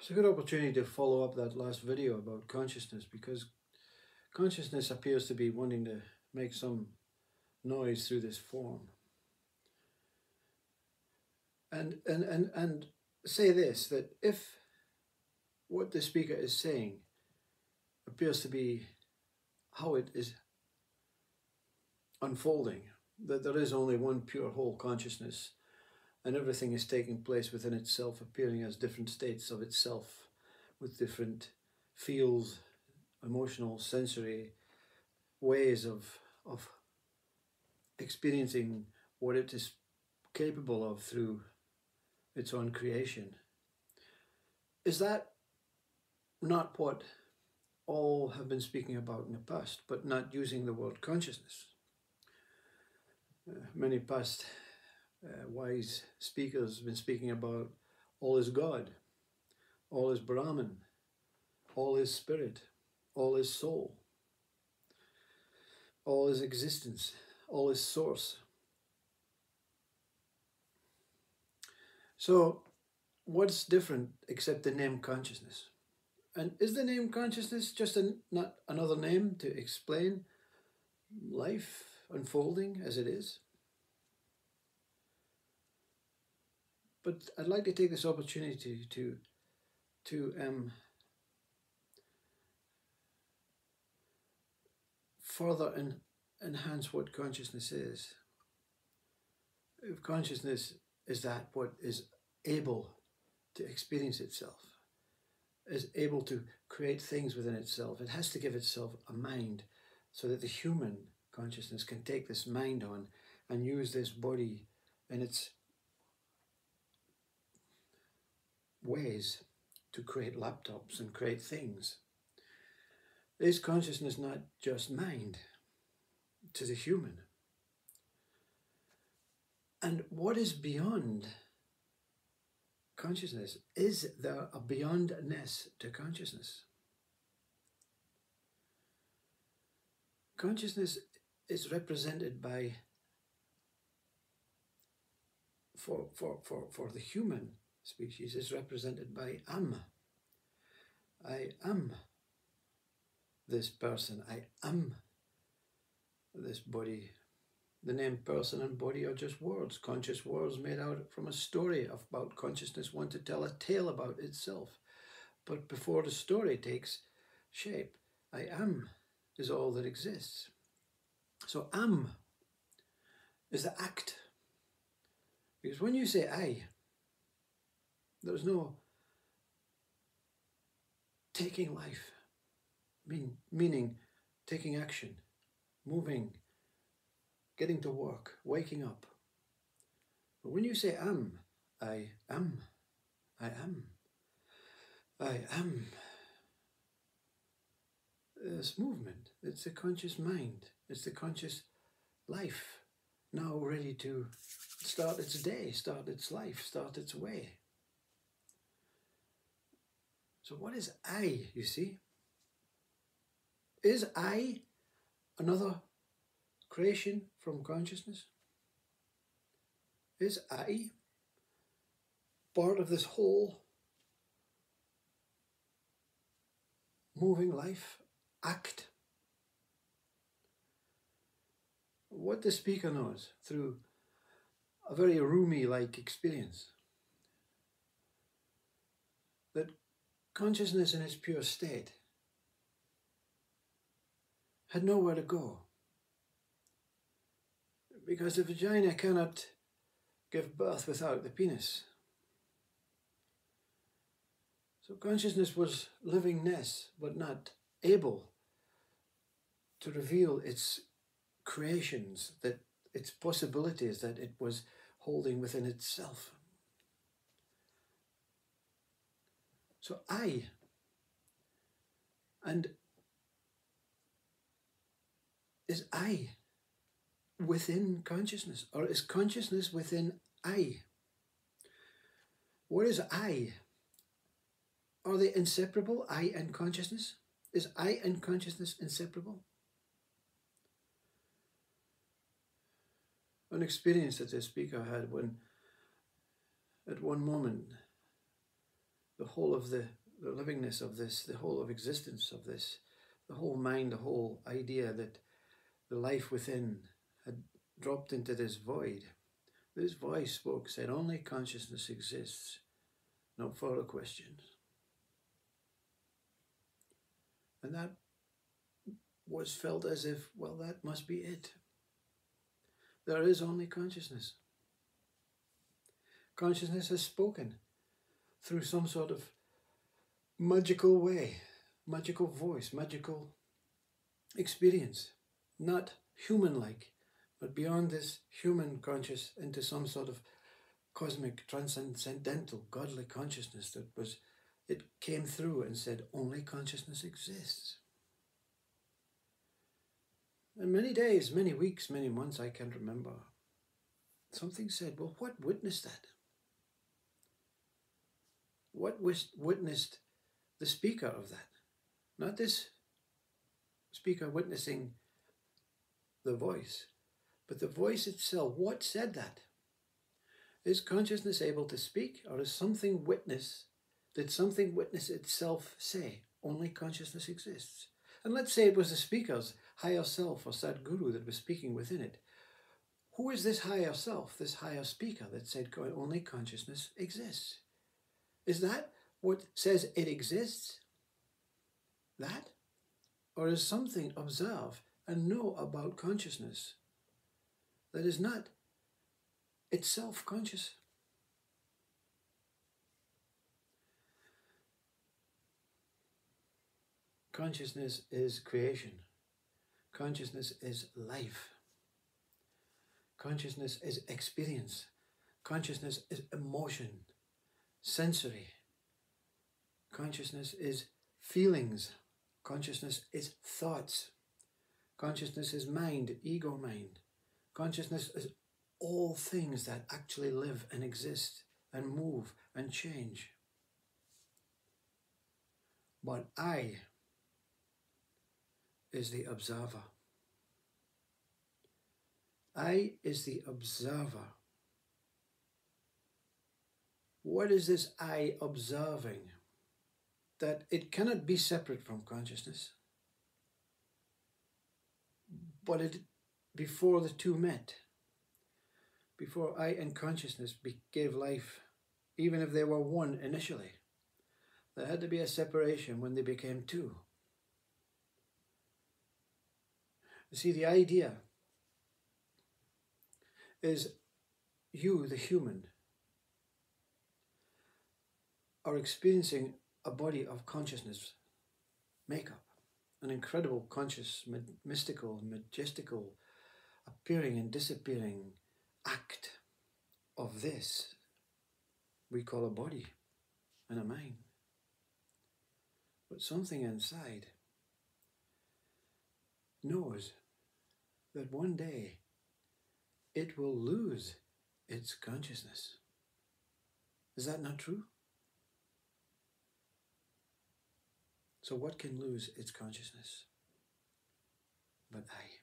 It's a good opportunity to follow up that last video about consciousness, because consciousness appears to be wanting to make some noise through this form. And say this, that if what the speaker is saying appears to be how it is unfolding, that there is only one pure whole consciousness and everything is taking place within itself, appearing as different states of itself with different feels, emotional, sensory ways of experiencing what it is capable of through its own creation. Is that not what all have been speaking about in the past, but not using the word consciousness? Many past wise speakers have been speaking about all is God, all is Brahman, all is spirit, all is soul, all is existence, all is source. So what's different except the name consciousness? And is the name consciousness just not another name to explain life unfolding as it is? But I'd like to take this opportunity to further enhance what consciousness is. If consciousness is that what is able to experience itself, is able to create things within itself, it has to give itself a mind so that the human consciousness can take this mind on and use this body in its ways to create laptops and create things. Is consciousness not just mind? It is a human. And what is beyond consciousness? Is there a beyondness to consciousness? Consciousness is represented by, for the human species, is represented by I am this person, I am this body. The name person and body are just words, conscious words made out from a story about consciousness want to tell a tale about itself. But before the story takes shape, I am is all that exists. So am is the act. Because when you say I, there's no taking life, meaning taking action, moving, getting to work, waking up. But when you say am, I am, I am, I am, this movement, it's the conscious mind, it's the conscious life, now ready to start its day, start its life, start its way. So what is I, you see? Is I another creation from consciousness? Is I part of this whole moving life act? What the speaker knows through a very Rumi-like experience, that consciousness in its pure state had nowhere to go, because the vagina cannot give birth without the penis. So consciousness was livingness, but not able to reveal its creations, that its possibilities that it was holding within itself. So I, and is I within consciousness, or is consciousness within I? What is I? Are they inseparable, I and consciousness? Is I and consciousness inseparable? An experience that the speaker had when, at one moment, the whole of the livingness of this, the whole of existence of this, the whole mind, the whole idea that the life within had dropped into this void. This voice spoke, said, only consciousness exists, no further questions. And that was felt as if, well, that must be it. There is only consciousness. Consciousness has spoken through some sort of magical way, magical voice, magical experience, not human-like, but beyond this human conscious into some sort of cosmic, transcendental, godly consciousness that was, it came through and said, only consciousness exists. And many days, many weeks, many months, I can't remember, something said, well, what witnessed that? What witnessed the speaker of that? Not this speaker witnessing the voice, but the voice itself. What said that? Is consciousness able to speak, or is something witness? Did something witness itself say, only consciousness exists? And let's say it was the speaker's higher self or Sadguru that was speaking within it. Who is this higher self, this higher speaker that said only consciousness exists? Is that what says it exists? That? Or is something observe and know about consciousness that is not itself conscious? Consciousness is creation. Consciousness is life. Consciousness is experience. Consciousness is emotion, sensory. Consciousness is feelings. Consciousness is thoughts. Consciousness is mind, ego mind. Consciousness is all things that actually live and exist and move and change. But I is the observer. I is the observer. What is this I observing? That it cannot be separate from consciousness. But it, before the two met, before I and consciousness gave life, even if they were one initially, there had to be a separation when they became two. You see, the idea is you, the human, are experiencing a body of consciousness makeup, an incredible conscious, mystical, majestical, appearing and disappearing act of this we call a body and a mind. But something inside knows that one day it will lose its consciousness. Is that not true? So what can lose its consciousness? But I.